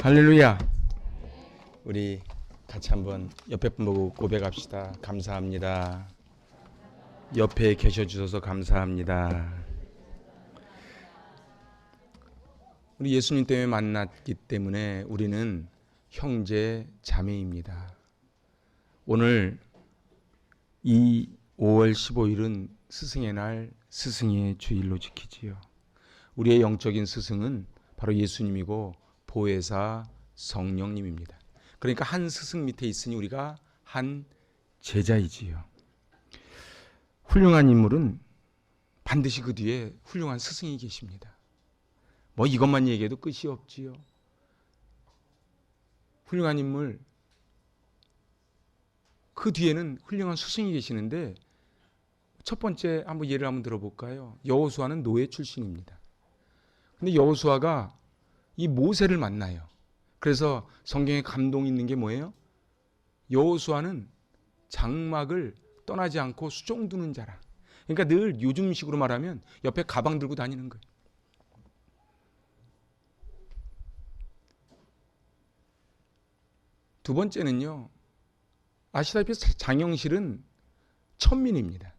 할렐루야. 우리 같이 한번 옆에 분 보고 고백합시다. 감사합니다. 옆에 계셔 주셔서 감사합니다. 우리 예수님 때문에 만났기 때문에 우리는 형제 자매입니다. 오늘 이 5월 15일은 스승의 날, 스승의 주일로 지키지요. 우리의 영적인 스승은 바로 예수님이고 보혜사 성령님입니다. 그러니까 한 스승 밑에 있으니 우리가 한 제자이지요. 훌륭한 인물은 반드시 그 뒤에 훌륭한 스승이 계십니다. 뭐 이것만 얘기해도 끝이 없지요. 훌륭한 인물, 그 뒤에는 훌륭한 스승이 계시는데 첫 번째 한번 예를 한번 들어볼까요? 여호수아는 노예 출신입니다. 근데 여호수아가 이 모세를 만나요. 그래서 성경에 감동이 있는 게 뭐예요? 여호수아는 장막을 떠나지 않고 수종 두는 자라. 그러니까 늘 요즘식으로 말하면 옆에 가방 들고 다니는 거예요. 두 번째는요, 아시다시피 장영실은 천민입니다.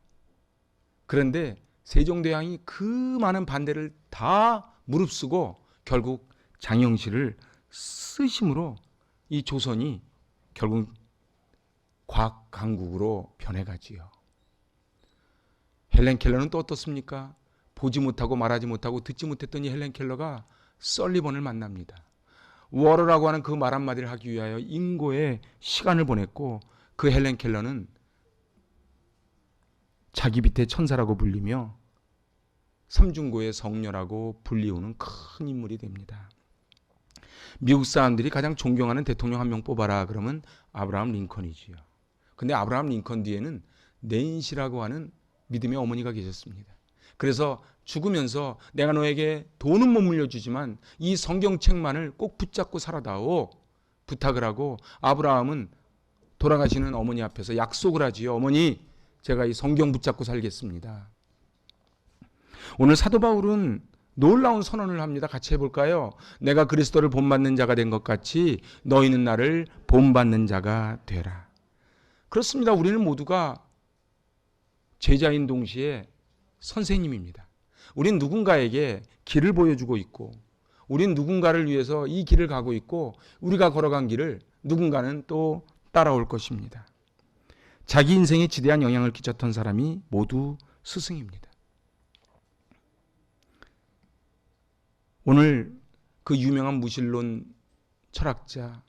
그런데 세종대왕이 그 많은 반대를 다 무릅쓰고 결국 장영실을 쓰심으로 이 조선이 결국 과학 강국으로 변해가지요. 헬렌 켈러는 또 어떻습니까? 보지 못하고 말하지 못하고 듣지 못했던 이 헬렌 켈러가 설리번을 만납니다. 워러라고 하는 그 말 한마디를 하기 위하여 인고에 시간을 보냈고, 그 헬렌 켈러는 자기 밑에 천사라고 불리며 삼중고의 성녀라고 불리우는 큰 인물이 됩니다. 미국 사람들이 가장 존경하는 대통령 한 명 뽑아라 그러면 아브라함 링컨이지요. 근데 아브라함 링컨 뒤에는 낸시라고 하는 믿음의 어머니가 계셨습니다. 그래서 죽으면서 내가 너에게 돈은 못 물려주지만 이 성경책만을 꼭 붙잡고 살아다오 부탁을 하고, 아브라함은 돌아가시는 어머니 앞에서 약속을 하지요. 어머니, 제가 이 성경 붙잡고 살겠습니다. 오늘 사도 바울은 놀라운 선언을 합니다. 같이 해볼까요? 내가 그리스도를 본받는 자가 된 것 같이 너희는 나를 본받는 자가 되라. 그렇습니다. 우리는 모두가 제자인 동시에 선생님입니다. 우린 누군가에게 길을 보여주고 있고, 우린 누군가를 위해서 이 길을 가고 있고, 우리가 걸어간 길을 누군가는 또 따라올 것입니다. 자기 인생에 지대한 영향을 끼쳤던 사람이 모두 스승입니다. 오늘 그 유명한 무신론 철학자,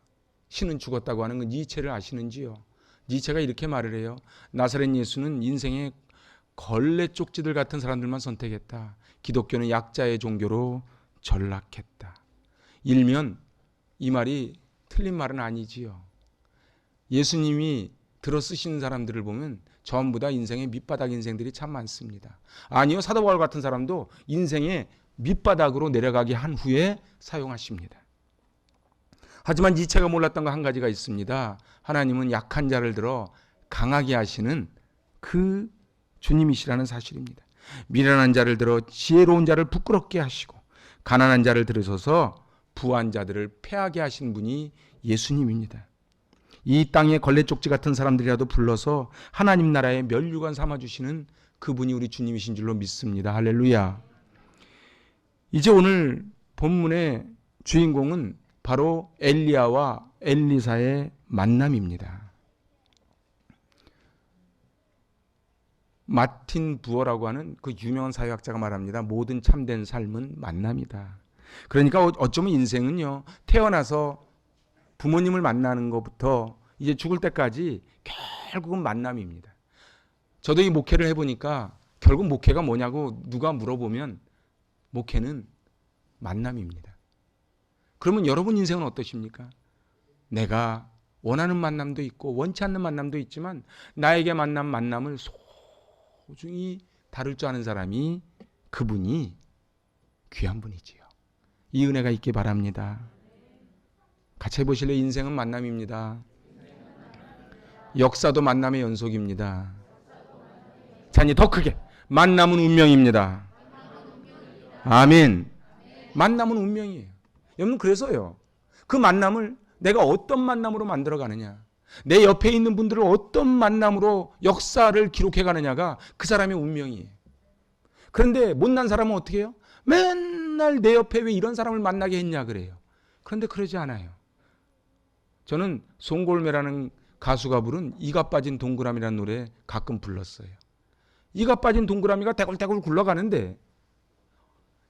신은 죽었다고 하는 그 니체를 아시는지요? 니체가 이렇게 말을 해요. 나사렛 예수는 인생의 걸레 쪽지들 같은 사람들만 선택했다. 기독교는 약자의 종교로 전락했다. 일면 이 말이 틀린 말은 아니지요. 예수님이 들어 쓰시는 사람들을 보면 전부 다 인생의 밑바닥 인생들이 참 많습니다. 아니요, 사도 바울 같은 사람도 인생의 밑바닥으로 내려가게 한 후에 사용하십니다. 하지만 니체가 몰랐던 거 한 가지가 있습니다. 하나님은 약한 자를 들어 강하게 하시는 그 주님이시라는 사실입니다. 미련한 자를 들어 지혜로운 자를 부끄럽게 하시고, 가난한 자를 들으셔서 부한 자들을 패하게 하신 분이 예수님입니다. 이 땅의 걸레쪽지 같은 사람들이라도 불러서 하나님 나라의 면류관 삼아주시는 그분이 우리 주님이신 줄로 믿습니다. 할렐루야. 이제 오늘 본문의 주인공은 바로 엘리야와 엘리사의 만남입니다. 마틴 부어라고 하는 그 유명한 사회학자가 말합니다. 모든 참된 삶은 만남이다. 그러니까 어쩌면 인생은요, 태어나서 부모님을 만나는 것부터 이제 죽을 때까지 결국은 만남입니다. 저도 이 목회를 해보니까 결국 목회가 뭐냐고 누가 물어보면 목회는 만남입니다. 그러면 여러분 인생은 어떠십니까? 내가 원하는 만남도 있고 원치 않는 만남도 있지만 나에게 만남을 소중히 다룰 줄 아는 사람이, 그분이 귀한 분이지요. 이 은혜가 있기 바랍니다. 같이 해보실래요? 인생은 만남입니다. 역사도 만남의 연속입니다. 자, 이제 더 크게, 만남은 운명입니다. 아멘. 만남은 운명이에요. 여러분, 그래서요, 그 만남을 내가 어떤 만남으로 만들어가느냐, 내 옆에 있는 분들을 어떤 만남으로 역사를 기록해가느냐가 그 사람의 운명이에요. 그런데 못난 사람은 어떻게 해요? 맨날 내 옆에 왜 이런 사람을 만나게 했냐 그래요. 그런데 그러지 않아요. 저는 송골매라는 가수가 부른 이가 빠진 동그라미라는 노래 가끔 불렀어요. 이가 빠진 동그라미가 대굴대굴 굴러가는데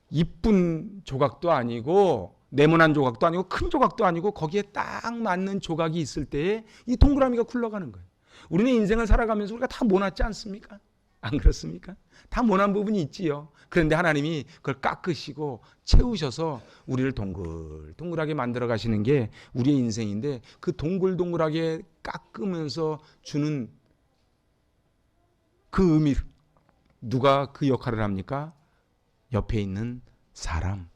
이쁜 조각도 아니고 네모난 조각도 아니고 큰 조각도 아니고 거기에 딱 맞는 조각이 있을 때에 이 동그라미가 굴러가는 거예요. 우리는 인생을 살아가면서 우리가 다 모났지 않습니까? 안 그렇습니까? 다 모난 부분이 있지요. 그런데 하나님이 그걸 깎으시고 채우셔서 우리를 동글동글하게 만들어 가시는 게 우리의 인생인데, 그 동글동글하게 깎으면서 주는 그 의미, 누가 그 역할을 합니까? 옆에 있는 사람,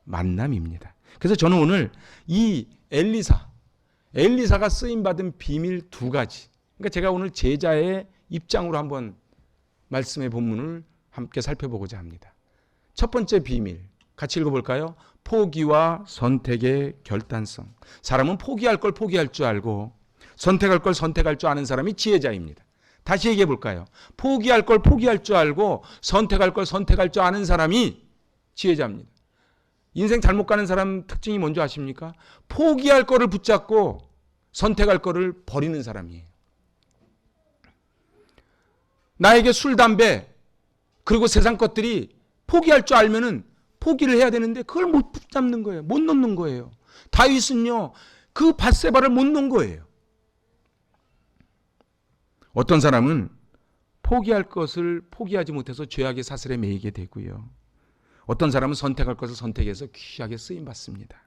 만남입니다. 그래서 저는 오늘 이 엘리사가 쓰임받은 비밀 두 가지, 그러니까 제가 오늘 제자의 입장으로 한번 말씀의 본문을 함께 살펴보고자 합니다. 첫 번째 비밀 같이 읽어볼까요? 포기와 선택의 결단성. 사람은 포기할 걸 포기할 줄 알고 선택할 걸 선택할 줄 아는 사람이 지혜자입니다. 다시 얘기해 볼까요? 포기할 걸 포기할 줄 알고 선택할 걸 선택할 줄 아는 사람이 지혜자입니다. 인생 잘못 가는 사람 특징이 뭔지 아십니까? 포기할 거를 붙잡고 선택할 거를 버리는 사람이에요. 나에게 술, 담배, 그리고 세상 것들이 포기할 줄 알면은 포기를 해야 되는데 그걸 못 붙잡는 거예요. 못 놓는 거예요. 다윗은요, 그 밧세바를 못 놓은 거예요. 어떤 사람은 포기할 것을 포기하지 못해서 죄악의 사슬에 매이게 되고요. 어떤 사람은 선택할 것을 선택해서 귀하게 쓰임받습니다.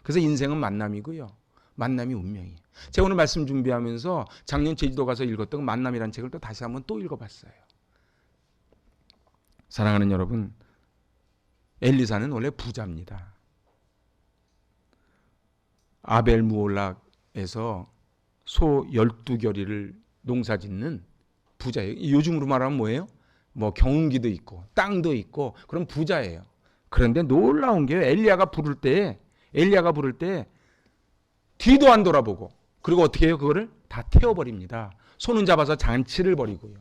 그래서 인생은 만남이고요. 만남이 운명이에요. 제가 오늘 말씀 준비하면서 작년 제주도 가서 읽었던 만남이라는 책을 또 다시 한번 또 읽어봤어요. 사랑하는 여러분, 엘리사는 원래 부자입니다. 아벨무올락에서 소 12겨리를 농사짓는 부자예요. 요즘으로 말하면 뭐예요? 뭐 경운기도 있고 땅도 있고 그런 부자예요. 그런데 놀라운 게 엘리야가 부를 때 뒤도 안 돌아보고, 그리고 어떻게 해요? 그거를 다 태워버립니다. 손은 잡아서 잔치를 벌이고요.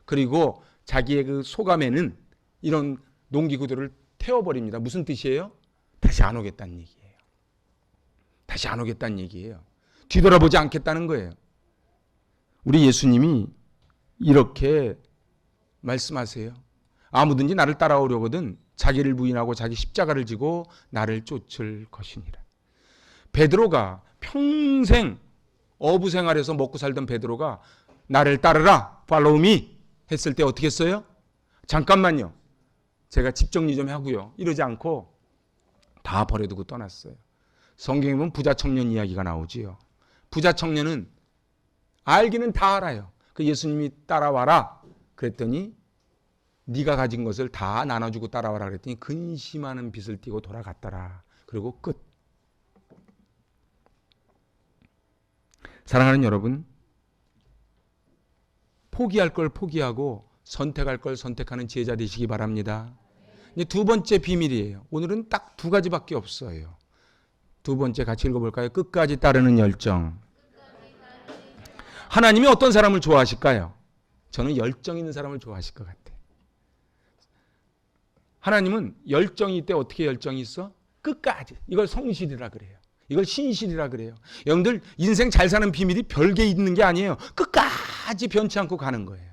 그리고 자기의 그 소감에는 이런 농기구들을 태워버립니다. 무슨 뜻이에요? 다시 안 오겠다는 얘기예요. 다시 안 오겠다는 얘기예요. 뒤돌아보지 않겠다는 거예요. 우리 예수님이 이렇게 말씀하세요. 아무든지 나를 따라오려거든 자기를 부인하고 자기 십자가를 지고 나를 쫓을 것이니라. 베드로가 평생 어부 생활에서 먹고 살던 베드로가 나를 따르라, follow me 했을 때 어떻게 했어요? 잠깐만요, 제가 집 정리 좀 하고요, 이러지 않고 다 버려두고 떠났어요. 성경에 보면 부자 청년 이야기가 나오지요. 부자 청년은 알기는 다 알아요. 그 예수님이 따라와라 그랬더니 네가 가진 것을 다 나눠주고 따라와라 그랬더니 근심하는 빚을 띠고 돌아갔더라. 그리고 끝. 사랑하는 여러분, 포기할 걸 포기하고 선택할 걸 선택하는 지혜자 되시기 바랍니다. 이제 두 번째 비밀이에요. 오늘은 딱 두 가지밖에 없어요. 두 번째 같이 읽어볼까요? 끝까지 따르는 열정. 하나님이 어떤 사람을 좋아하실까요? 저는 열정 있는 사람을 좋아하실 것 같아요. 하나님은 열정이 있대. 어떻게 열정이 있어? 끝까지. 이걸 성실이라 그래요. 이걸 신실이라 그래요. 여러분들 인생 잘 사는 비밀이 별게 있는 게 아니에요. 끝까지 변치 않고 가는 거예요.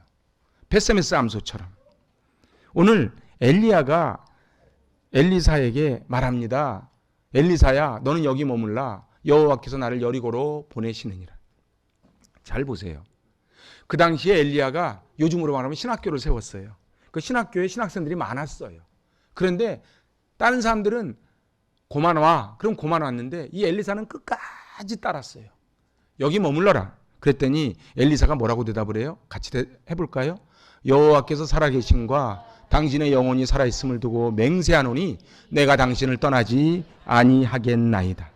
벳세메스 암소처럼. 오늘 엘리야가 엘리사에게 말합니다. 엘리사야, 너는 여기 머물라. 여호와께서 나를 여리고로 보내시느니라. 잘 보세요. 그 당시에 엘리야가 요즘으로 말하면 신학교를 세웠어요. 그 신학교에 신학생들이 많았어요. 그런데 다른 사람들은 고만 와. 그럼 고만 왔는데 이 엘리사는 끝까지 따랐어요. 여기 머물러라. 그랬더니 엘리사가 뭐라고 대답을 해요? 같이 해볼까요? 여호와께서 살아계심과 당신의 영혼이 살아있음을 두고 맹세하노니 내가 당신을 떠나지 아니하겠나이다.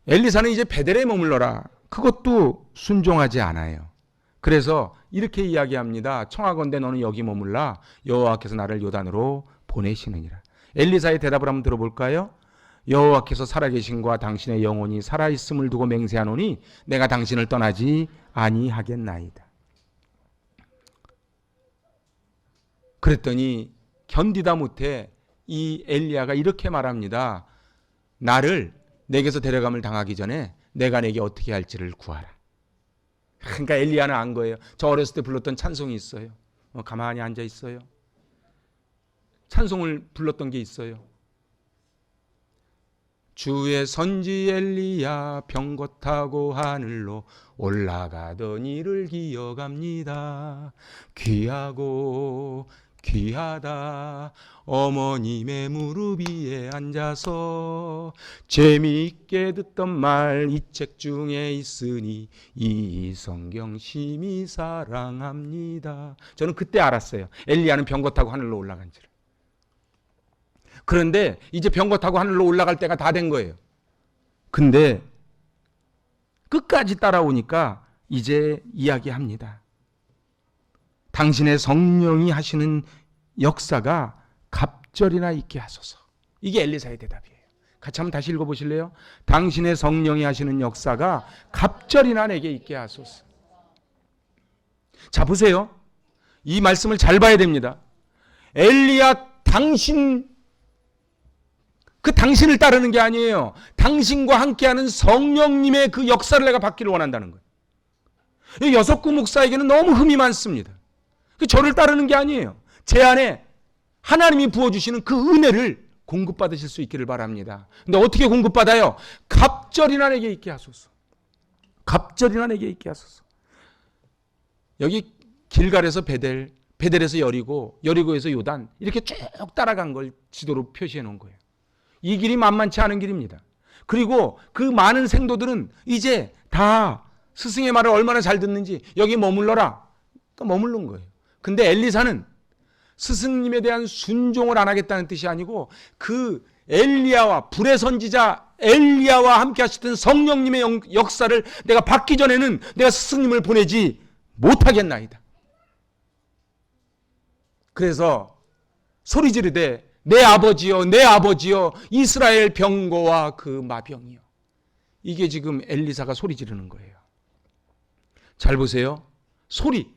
엘리사는 이제 베델에 머물러라. 그것도 순종하지 않아요. 그래서 이렇게 이야기합니다. 청하건대 너는 여기 머물라. 여호와께서 나를 요단으로 보내시느니라. 엘리사의 대답을 한번 들어볼까요? 여호와께서 살아계신과 당신의 영혼이 살아있음을 두고 맹세하노니 내가 당신을 떠나지 아니하겠나이다. 그랬더니 견디다 못해 이 엘리야가 이렇게 말합니다. 나를 내게서 데려감을 당하기 전에 내가 내게 어떻게 할지를 구하라. 그러니까 엘리야는 안 거예요. 저 어렸을 때 불렀던 찬송이 있어요. 가만히 앉아 있어요. 찬송을 불렀던 게 있어요. 주의 선지 엘리야 병거 타고 하늘로 올라가던 이를 기억합니다. 귀하고 귀하다. 어머님의 무릎 위에 앉아서 재미있게 듣던 말 이 책 중에 있으니 이 성경 심히 사랑합니다. 저는 그때 알았어요. 엘리야는 병거 타고 하늘로 올라간 줄. 그런데 이제 병거 타고 하늘로 올라갈 때가 다 된 거예요. 근데 끝까지 따라오니까 이제 이야기합니다. 당신의 성령이 하시는 역사가 갑절이나 있게 하소서. 이게 엘리사의 대답이에요. 같이 한번 다시 읽어보실래요? 당신의 성령이 하시는 역사가 갑절이나 내게 있게 하소서. 자, 보세요. 이 말씀을 잘 봐야 됩니다. 엘리야 당신을 따르는 게 아니에요. 당신과 함께하는 성령님의 그 역사를 내가 받기를 원한다는 거예요. 여섯구 목사에게는 너무 흠이 많습니다. 저를 따르는 게 아니에요. 제 안에 하나님이 부어주시는 그 은혜를 공급받으실 수 있기를 바랍니다. 근데 어떻게 공급받아요? 갑절이나 내게 있게 하소서. 갑절이나 내게 있게 하소서. 여기 길갈에서 베델, 베델에서 여리고, 여리고에서 요단 이렇게 쭉 따라간 걸 지도로 표시해 놓은 거예요. 이 길이 만만치 않은 길입니다. 그리고 그 많은 생도들은 이제 다 스승의 말을 얼마나 잘 듣는지 여기 머물러라. 그러니까 머무른 거예요. 근데 엘리사는 스승님에 대한 순종을 안 하겠다는 뜻이 아니고 그 엘리야와 불의 선지자 엘리야와 함께 하셨던 성령님의 역사를 내가 받기 전에는 내가 스승님을 보내지 못하겠나이다. 그래서 소리 지르되 내 아버지여 내 아버지여 이스라엘 병거와 그 마병이여. 이게 지금 엘리사가 소리 지르는 거예요. 잘 보세요. 소리.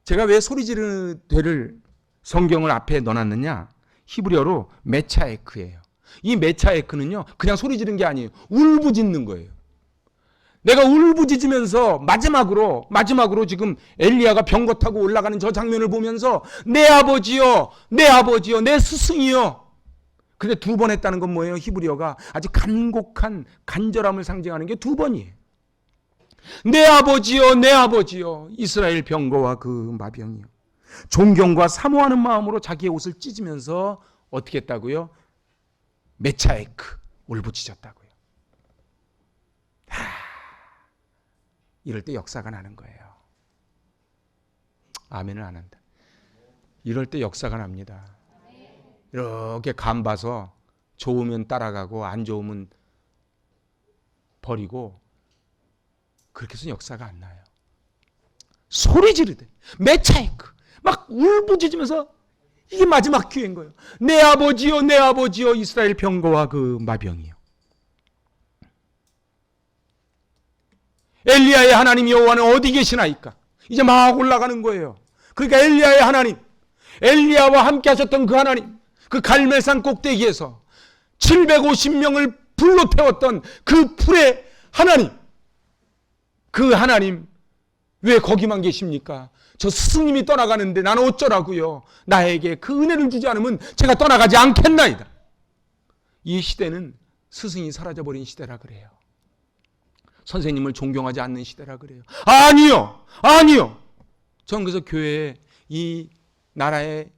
제가 왜 소리 지르는 되를 성경을 앞에 넣어놨느냐. 히브리어로 메차에크예요. 이 메차에크는요 그냥 소리 지르는 게 아니에요. 울부짖는 거예요. 내가 울부짖으면서 마지막으로 지금 엘리야가 병거 타고 올라가는 저 장면을 보면서 내 아버지여 내 아버지여 내 스승이여. 근데 두 번 했다는 건 뭐예요? 히브리어가 아주 간곡한 간절함을 상징하는 게 두 번이에요. 내 아버지여 이스라엘 병거와 그 마병이여. 존경과 사모하는 마음으로 자기의 옷을 찢으면서 어떻게 했다고요? 메차에크 울부짖었다고요. 이럴 때 역사가 나는 거예요. 아멘을 안 한다. 이럴 때 역사가 납니다. 이렇게 간 봐서 좋으면 따라가고 안 좋으면 버리고 그렇게 해서 역사가 안 나요. 소리 지르되 메차이크 막 울부짖으면서 이게 마지막 기회인 거예요. 내 아버지여 이스라엘 병거와 그 마병이요. 엘리야의 하나님 여호와는 어디 계시나이까? 이제 막 올라가는 거예요. 그러니까 엘리야의 하나님, 엘리야와 함께 하셨던 그 하나님, 그 갈멜산 꼭대기에서 750명을 불로 태웠던 그 불의 하나님, 그 하나님 왜 거기만 계십니까? 저 스승님이 떠나가는데 나는 어쩌라고요? 나에게 그 은혜를 주지 않으면 제가 떠나가지 않겠나이다. 이 시대는 스승이 사라져버린 시대라 그래요. 선생님을 존경하지 않는 시대라 그래요. 아니요. 전 그래서 교회에 이 나라의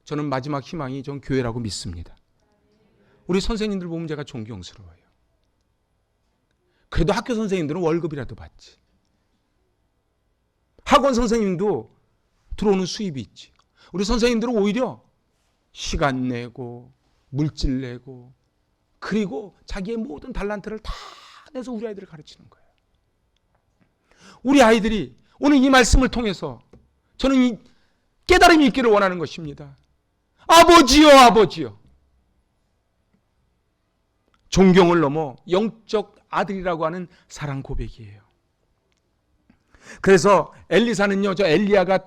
저는 마지막 희망이 전 교회라고 믿습니다. 우리 선생님들 보면 제가 존경스러워요. 그래도 학교 선생님들은 월급이라도 받지. 학원 선생님도 들어오는 수입이 있지. 우리 선생님들은 오히려 시간 내고 물질 내고 그리고 자기의 모든 달란트를 다 내서 우리 아이들을 가르치는 거예요. 우리 아이들이 오늘 이 말씀을 통해서 저는 이 깨달음이 있기를 원하는 것입니다. 아버지여 존경을 넘어 영적 아들이라고 하는 사랑 고백이에요. 그래서 엘리사는요, 저 엘리야가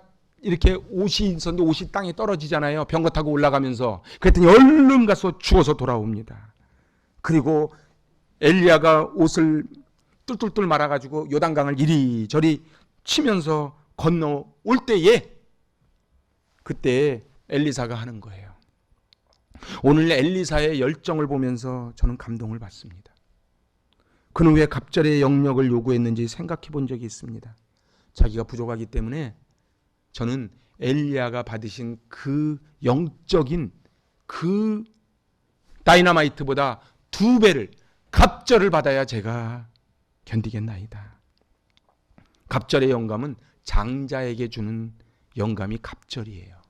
이렇게 옷이 있었는데 옷이 땅에 떨어지잖아요. 병거 타고 올라가면서. 그랬더니 얼른 가서 죽어서 돌아옵니다. 그리고 엘리야가 옷을 뚫뚫뚫 말아가지고 요단강을 이리저리 치면서 건너올 때에 그때 엘리사가 하는 거예요. 오늘 엘리사의 열정을 보면서 저는 감동을 받습니다. 그는 왜 갑절의 영역을 요구했는지 생각해 본 적이 있습니다. 자기가 부족하기 때문에 저는 엘리야가 받으신 그 영적인 그 다이너마이트보다 2배를 갑절을 받아야 제가 견디겠나이다. 갑절의 영감은 장자에게 주는 영감이 갑절이에요.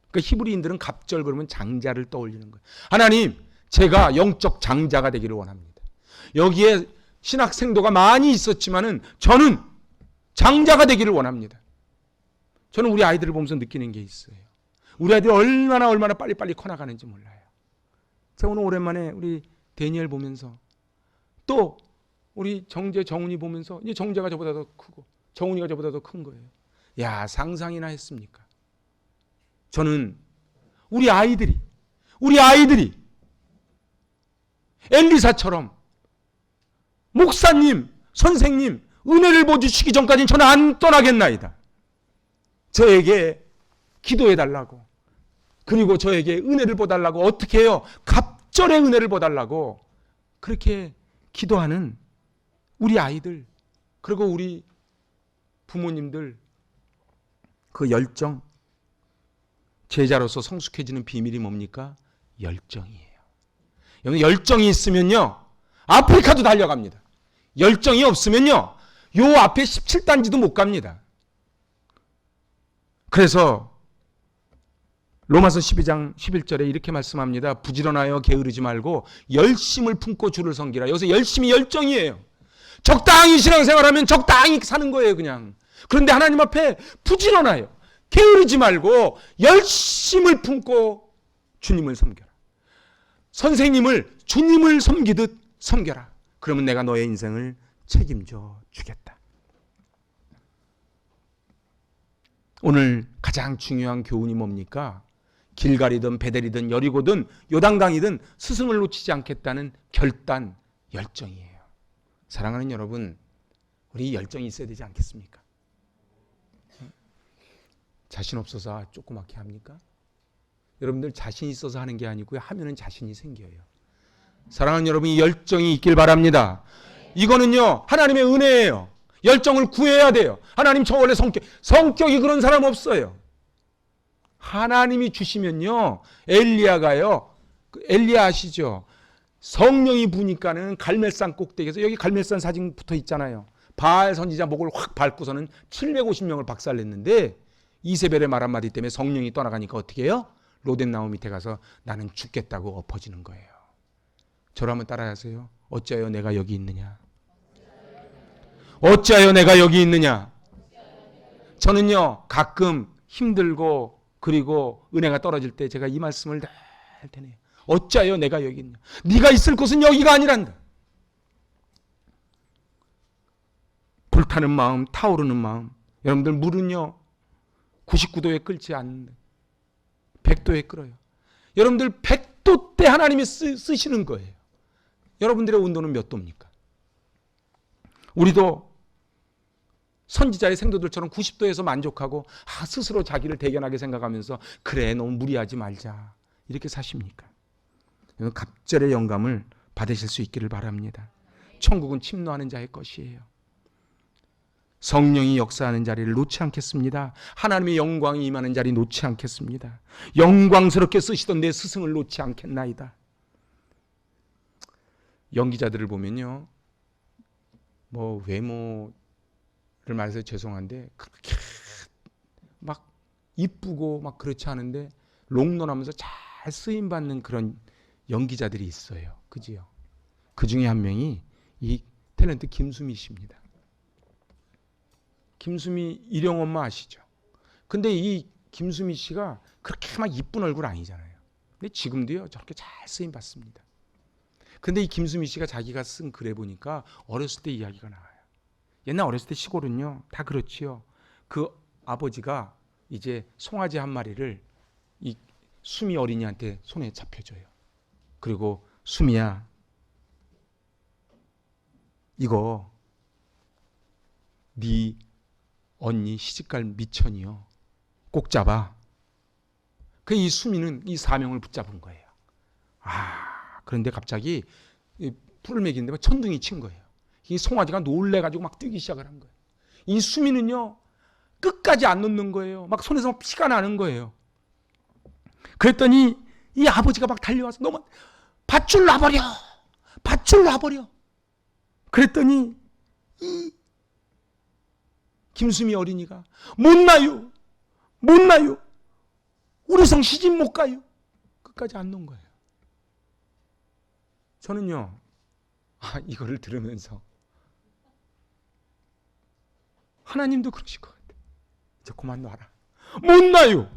그러니까 히브리인들은 갑절 그러면 장자를 떠올리는 거예요. 하나님, 제가 영적 장자가 되기를 원합니다. 여기에 신학 생도가 많이 있었지만은 저는 장자가 되기를 원합니다. 저는 우리 아이들을 보면서 느끼는 게 있어요. 우리 아이들이 얼마나 빨리빨리 커나가는지 몰라요. 제가 오늘 오랜만에 우리 데니엘 보면서 또 우리 정재, 정훈이 보면서 이제 정재가 저보다 더 크고 정훈이가 저보다 더 큰 거예요. 야, 상상이나 했습니까? 저는 우리 아이들이 엘리사처럼 목사님, 선생님 은혜를 보여주시기 전까지는 저는 안 떠나겠나이다. 저에게 기도해 달라고, 그리고 저에게 은혜를 보달라고, 어떻게 해요? 갑절의 은혜를 보달라고 그렇게 기도하는 우리 아이들, 그리고 우리 부모님들, 그 열정, 제자로서 성숙해지는 비밀이 뭡니까? 열정이에요. 여러분, 열정이 있으면요 아프리카도 달려갑니다. 열정이 없으면요 요 앞에 17단지도 못 갑니다. 그래서 로마서 12장 11절에 이렇게 말씀합니다. 부지런하여 게으르지 말고 열심을 품고 주를 섬기라. 여기서 열심이 열정이에요. 적당히 신앙생활하면 적당히 사는 거예요, 그냥. 그런데 하나님 앞에 부지런하여 게으르지 말고 열심을 품고 주님을 섬겨라. 선생님을 주님을 섬기듯 섬겨라. 그러면 내가 너의 인생을 책임져 주겠다. 오늘 가장 중요한 교훈이 뭡니까? 길갈이든 베델이든 여리고든 요단강이든 스승을 놓치지 않겠다는 결단, 열정이에요. 사랑하는 여러분, 우리 열정이 있어야 되지 않겠습니까? 자신 없어서 조그맣게 합니까? 여러분들 자신 있어서 하는 게 아니고요, 하면은 자신이 생겨요. 사랑하는 여러분, 이 열정이 있길 바랍니다. 이거는요 하나님의 은혜예요. 열정을 구해야 돼요. 하나님, 저 원래 성격이 그런 사람 없어요. 하나님이 주시면요, 엘리야가요, 엘리야 아시죠? 성령이 부니까는 갈멜산 꼭대기에서, 여기 갈멜산 사진 붙어 있잖아요. 바알 선지자 목을 확 밟고서는 750명을 박살냈는데 이세벨의 말 한마디 때문에 성령이 떠나가니까 어떻게 해요? 로뎀나무 밑에 가서 나는 죽겠다고 엎어지는 거예요. 저를 한번 따라하세요. 어찌하여 내가 여기 있느냐? 어찌하여 내가 여기 있느냐? 저는요 가끔 힘들고 그리고 은혜가 떨어질 때 제가 이 말씀을 늘 tene요. 어찌하여 내가 여기 있냐? 네가 있을 곳은 여기가 아니란다. 불타는 마음, 타오르는 마음. 여러분들 물은요 99도에 끓지 않는다. 100도에 끓어요. 여러분들 100도 때 하나님이 쓰시는 거예요. 여러분들의 온도는 몇 도입니까? 우리도 선지자의 생도들처럼 90도에서 만족하고 스스로 자기를 대견하게 생각하면서 그래 너무 무리하지 말자 이렇게 사십니까? 갑절의 영감을 받으실 수 있기를 바랍니다. 천국은 침노하는 자의 것이에요. 성령이 역사하는 자리를 놓지 않겠습니다. 하나님의 영광이 임하는 자리 놓지 않겠습니다. 영광스럽게 쓰시던 내 스승을 놓지 않겠나이다. 연기자들을 보면요, 뭐 외모를 말해서 죄송한데 그렇게 막 이쁘고 막 그렇지 않은데 롱런하면서 잘 쓰임 받는 그런 연기자들이 있어요. 그지요? 그 중에 한 명이 이 탤런트 김수미 씨입니다. 김수미 일용 엄마 아시죠? 근데 이 김수미 씨가 그렇게 막 이쁜 얼굴 아니잖아요. 근데 지금도요 저렇게 잘 쓰임 받습니다. 근데 이 김수미 씨가 자기가 쓴 글에 보니까 어렸을 때 이야기가 나와요. 옛날 어렸을 때 시골은요 다 그렇지요. 그 아버지가 이제 송아지 한 마리를 이 수미 어린이한테 손에 잡혀줘요. 그리고 수미야, 이거 네 언니 시집갈 미천이요. 꼭 잡아. 그 이 수미는 이 사명을 붙잡은 거예요. 그런데 갑자기 풀을 먹이는데 천둥이 친 거예요. 이 송아지가 놀래가지고 막 뛰기 시작을 한 거예요. 이 수미는요 끝까지 안 놓는 거예요. 막 손에서 피가 나는 거예요. 그랬더니 이 아버지가 막 달려와서 너무 밧줄 놔버려, 밧줄 놔버려. 그랬더니 이 김수미 어린이가 못 놔요, 못 놔요. 우리 성 시집 못 가요. 끝까지 안 놓은 거예요. 저는요 이거를 들으면서 하나님도 그러실 것 같아요. 이제 그만 놔라. 못 놔요,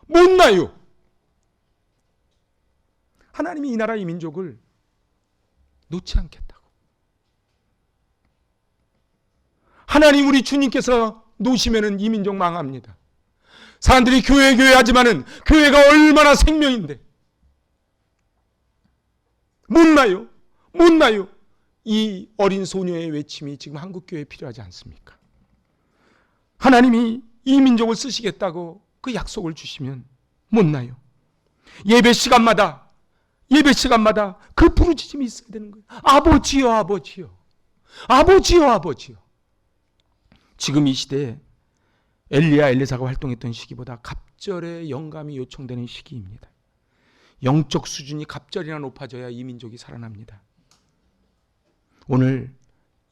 못 놔요. 하나님이 이 나라 이 민족을 놓지 않겠다고. 하나님 우리 주님께서 놓으시면은 이 민족 망합니다. 사람들이 교회 하지만은 교회가 얼마나 생명인데 못 놔요, 못 놔요. 이 어린 소녀의 외침이 지금 한국교회에 필요하지 않습니까? 하나님이 이 민족을 쓰시겠다고 그 약속을 주시면 못 놔요. 예배 시간마다 그 부르짖음이 있어야 되는 거예요. 아버지요, 아버지요, 아버지요, 아버지요. 지금 이 시대에 엘리야, 엘리사가 활동했던 시기보다 갑절의 영감이 요청되는 시기입니다. 영적 수준이 갑절이나 높아져야 이 민족이 살아납니다. 오늘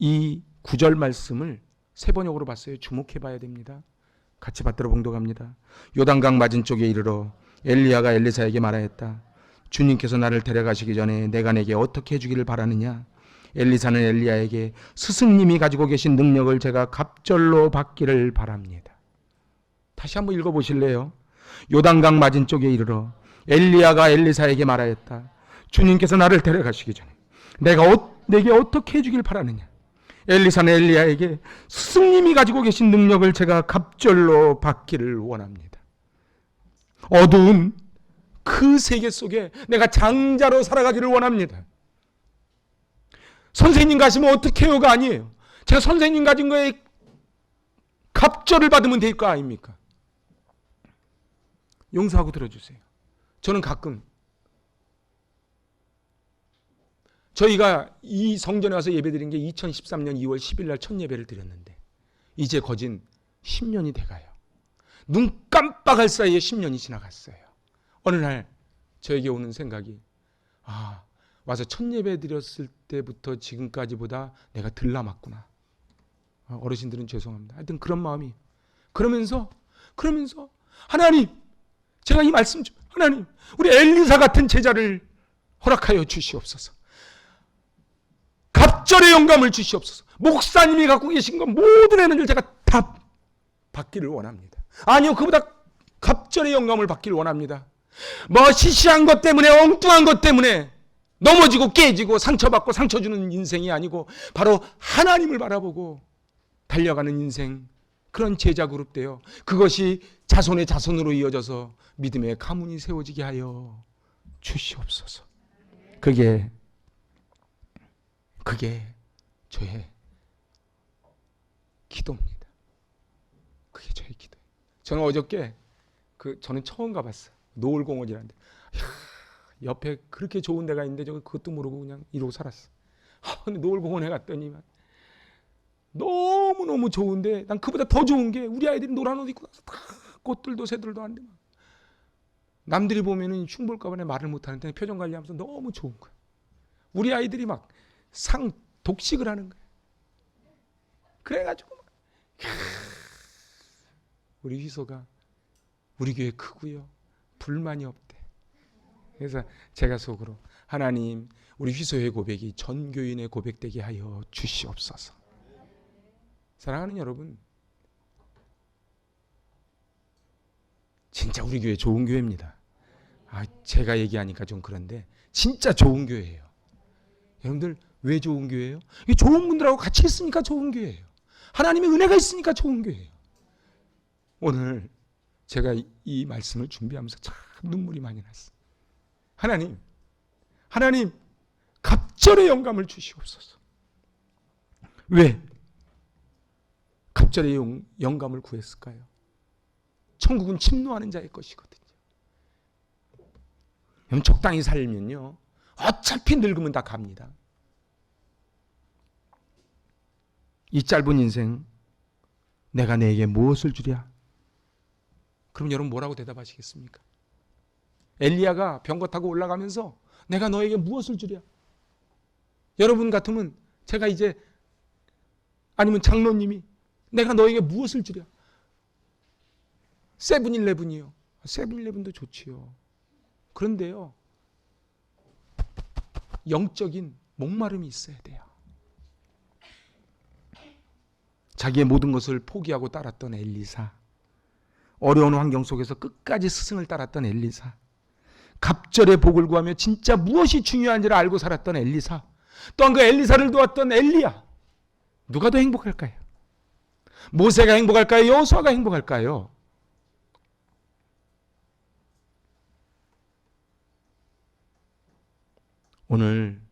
이 9절 말씀을 세 번역으로 봤어요. 주목해 봐야 됩니다. 같이 받들어 봉독합니다. 요단강 맞은쪽에 이르러 엘리야가 엘리사에게 말하였다. 주님께서 나를 데려가시기 전에 내가 내게 어떻게 해주기를 바라느냐. 엘리사는 엘리야에게 스승님이 가지고 계신 능력을 제가 갑절로 받기를 바랍니다. 다시 한번 읽어보실래요? 요단강 맞은쪽에 이르러 엘리야가 엘리사에게 말하였다. 주님께서 나를 데려가시기 전에 내게 어떻게 해주길 바라느냐. 엘리사는 엘리야에게 스승님이 가지고 계신 능력을 제가 갑절로 받기를 원합니다. 어두운 그 세계 속에 내가 장자로 살아가기를 원합니다. 선생님 가시면 어떻게 해요가 아니에요. 제가 선생님 가진 거에 갑절을 받으면 될 거 아닙니까? 용서하고 들어주세요. 저는 가끔 저희가 이 성전에 와서 예배드린 게 2013년 2월 10일 날 첫 예배를 드렸는데 이제 거진 10년이 돼가요. 눈 깜빡할 사이에 10년이 지나갔어요. 어느 날 저에게 오는 생각이 와서 첫 예배 드렸을 때부터 지금까지보다 내가 덜 남았구나. 어르신들은 죄송합니다. 하여튼 그런 마음이 그러면서 하나님 제가 이 말씀 좀 하나님 우리 엘리사 같은 제자를 허락하여 주시옵소서. 갑절의 영감을 주시옵소서. 목사님이 갖고 계신 것 모든 에너지를 제가 다 받기를 원합니다. 아니요, 그보다 갑절의 영감을 받기를 원합니다. 뭐 시시한 것 때문에 엉뚱한 것 때문에 넘어지고 깨지고 상처받고 상처 주는 인생이 아니고 바로 하나님을 바라보고 달려가는 인생, 그런 제자 그룹 되어 그것이 자손의 자손으로 이어져서 믿음의 가문이 세워지게 하여 주시옵소서. 그게 저의 기도입니다. 그게 저의 기도예요. 저는 어저께 저는 처음 가봤어요. 노을공원이라는데 옆에 그렇게 좋은 데가 있는데 저 그것도 모르고 그냥 이러고 살았어. 근데 노을공원에 갔더니 너무너무 좋은데 난 그보다 더 좋은 게 우리 아이들이 노란 옷 입고 나서 다 꽃들도 새들도 안 돼. 남들이 보면은 흉볼까 봐 말을 못하는데 표정 관리하면서 너무 좋은 거야. 우리 아이들이 막 독식을 하는 거야. 그래가지고 우리 희소가 우리 교회 크고요. 불만이 없대. 그래서 제가 속으로 하나님 우리 희소의 고백이 전 교인의 고백되게 하여 주시옵소서. 사랑하는 여러분, 진짜 우리 교회 좋은 교회입니다. 제가 얘기하니까 좀 그런데 진짜 좋은 교회예요. 여러분들 왜 좋은 교회예요? 이 좋은 분들하고 같이 있으니까 좋은 교회예요. 하나님의 은혜가 있으니까 좋은 교회예요. 오늘 제가 이 말씀을 준비하면서 참 눈물이 많이 났어요. 하나님 갑절의 영감을 주시옵소서. 왜 갑절의 영감을 구했을까요? 천국은 침노하는 자의 것이거든요. 적당히 살면요, 어차피 늙으면 다 갑니다. 이 짧은 인생 내가 내게 무엇을 주랴? 그럼 여러분 뭐라고 대답하시겠습니까? 엘리야가 병거 타고 올라가면서 내가 너에게 무엇을 주랴? 여러분 같으면 제가 이제, 아니면 장로님이 내가 너에게 무엇을 주랴? 세븐일레븐이요. 세븐일레븐도 좋지요. 그런데요, 영적인 목마름이 있어야 돼요. 자기의 모든 것을 포기하고 따랐던 엘리사, 어려운 환경 속에서 끝까지 스승을 따랐던 엘리사, 갑절의 복을 구하며 진짜 무엇이 중요한지를 알고 살았던 엘리사, 또한 그 엘리사를 도왔던 엘리야, 누가 더 행복할까요? 모세가 행복할까요? 여호수아가 행복할까요? 오늘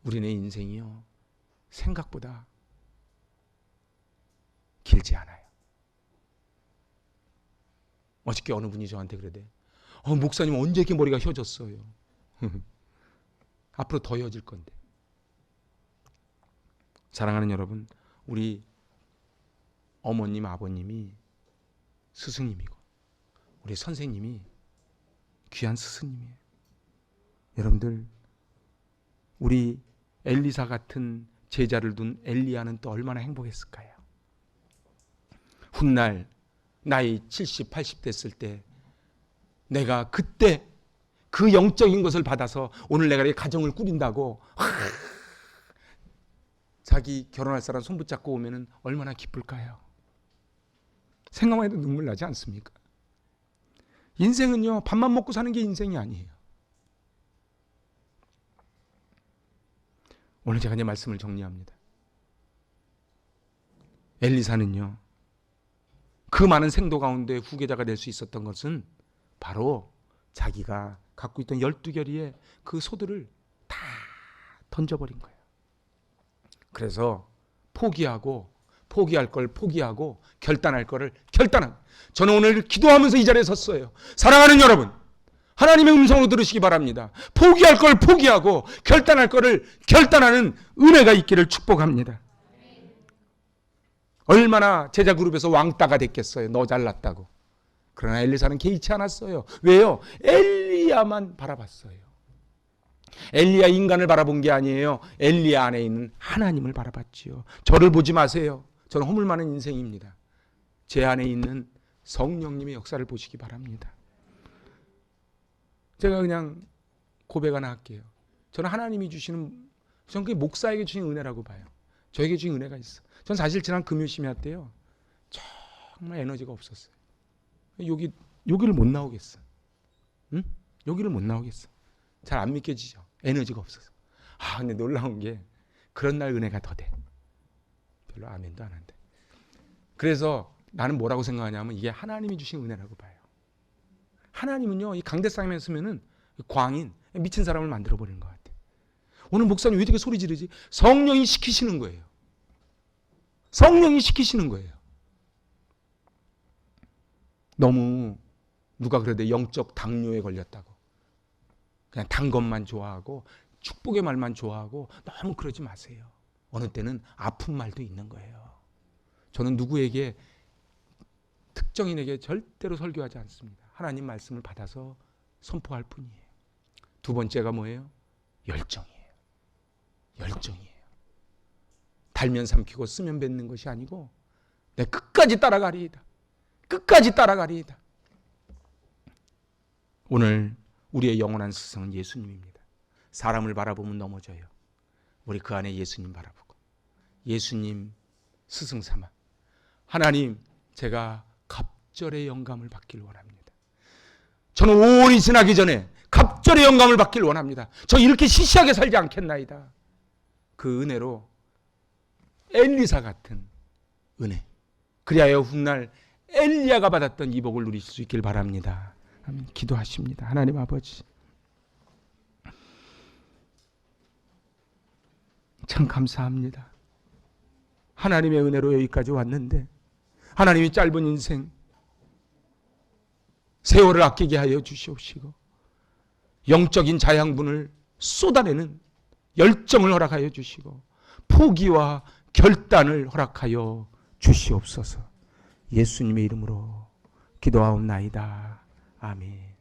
우리네 인생이요, 생각보다 길지 않아요. 어저께 어느 분이 저한테 그러대. 목사님 언제 이렇게 머리가 휘어졌어요? 앞으로 더 휘어질 건데. 사랑하는 여러분, 우리 어머님, 아버님이 스승님이고 우리 선생님이 귀한 스승님이에요. 여러분들, 우리 엘리사 같은 제자를 둔 엘리야는 또 얼마나 행복했을까요? 훗날 나이 70, 80 됐을 때 내가 그때 그 영적인 것을 받아서 오늘 내가 이렇게 가정을 꾸린다고 자기 결혼할 사람 손 붙잡고 오면은 얼마나 기쁠까요? 생각만 해도 눈물 나지 않습니까? 인생은요, 밥만 먹고 사는 게 인생이 아니에요. 오늘 제가 이제 말씀을 정리합니다. 엘리사는요, 그 많은 생도 가운데 후계자가 될 수 있었던 것은 바로 자기가 갖고 있던 12결의의 그 소들을 다 던져버린 거예요. 그래서 포기할 걸 포기하고 결단할 거를 결단한. 저는 오늘 기도하면서 이 자리에 섰어요. 사랑하는 여러분, 하나님의 음성으로 들으시기 바랍니다. 포기할 걸 포기하고 결단할 거를 결단하는 은혜가 있기를 축복합니다. 얼마나 제자 그룹에서 왕따가 됐겠어요. 너 잘났다고. 그러나 엘리사는 개의치 않았어요. 왜요? 엘리야만 바라봤어요. 엘리야 인간을 바라본 게 아니에요. 엘리야 안에 있는 하나님을 바라봤지요. 저를 보지 마세요. 저는 허물 많은 인생입니다. 제 안에 있는 성령님의 역사를 보시기 바랍니다. 제가 그냥 고백 하나 할게요. 저는 하나님이 주시는, 저는 그게 목사에게 주신 은혜라고 봐요. 저에게 주신 은혜가 있어. 전 사실 지난 금요 심야 때요, 정말 에너지가 없었어요. 여기를 못 나오겠어. 응? 여기를 못 나오겠어. 잘 안 믿겨지죠. 에너지가 없어서. 근데 놀라운 게 그런 날 은혜가 더 돼. 별로 아멘도 안 한대. 그래서 나는 뭐라고 생각하냐면 이게 하나님이 주신 은혜라고 봐요. 하나님은요, 이 강대상에 서면은 광인, 미친 사람을 만들어 버리는 것 같아. 오늘 목사님 왜 이렇게 소리 지르지? 성령이 시키시는 거예요. 성령이 시키시는 거예요. 너무 누가 그러대, 영적 당뇨에 걸렸다고. 그냥 단 것만 좋아하고 축복의 말만 좋아하고 너무 그러지 마세요. 어느 때는 아픈 말도 있는 거예요. 저는 누구에게, 특정인에게 절대로 설교하지 않습니다. 하나님 말씀을 받아서 선포할 뿐이에요. 두 번째가 뭐예요? 열정이에요. 열정이에요. 달면 삼키고 쓰면 뱉는 것이 아니고 내 끝까지 따라가리이다. 끝까지 따라가리이다. 오늘 우리의 영원한 스승은 예수님입니다. 사람을 바라보면 넘어져요. 우리 그 안에 예수님 바라보고 예수님 스승 삼아 하나님, 제가 갑절의 영감을 받길 원합니다. 저는 오월이 지나기 전에 갑절의 영감을 받길 원합니다. 저 이렇게 시시하게 살지 않겠나이다. 그 은혜로 엘리사 같은 은혜, 그리하여 훗날 엘리야가 받았던 이 복을 누리실 수 있길 바랍니다. 아멘. 기도하십니다. 하나님 아버지, 참 감사합니다. 하나님의 은혜로 여기까지 왔는데 하나님이 짧은 인생 세월을 아끼게 하여 주시옵시고 영적인 자양분을 쏟아내는 열정을 허락하여 주시고 포기와 결단을 허락하여 주시옵소서. 예수님의 이름으로 기도하옵나이다. 아멘.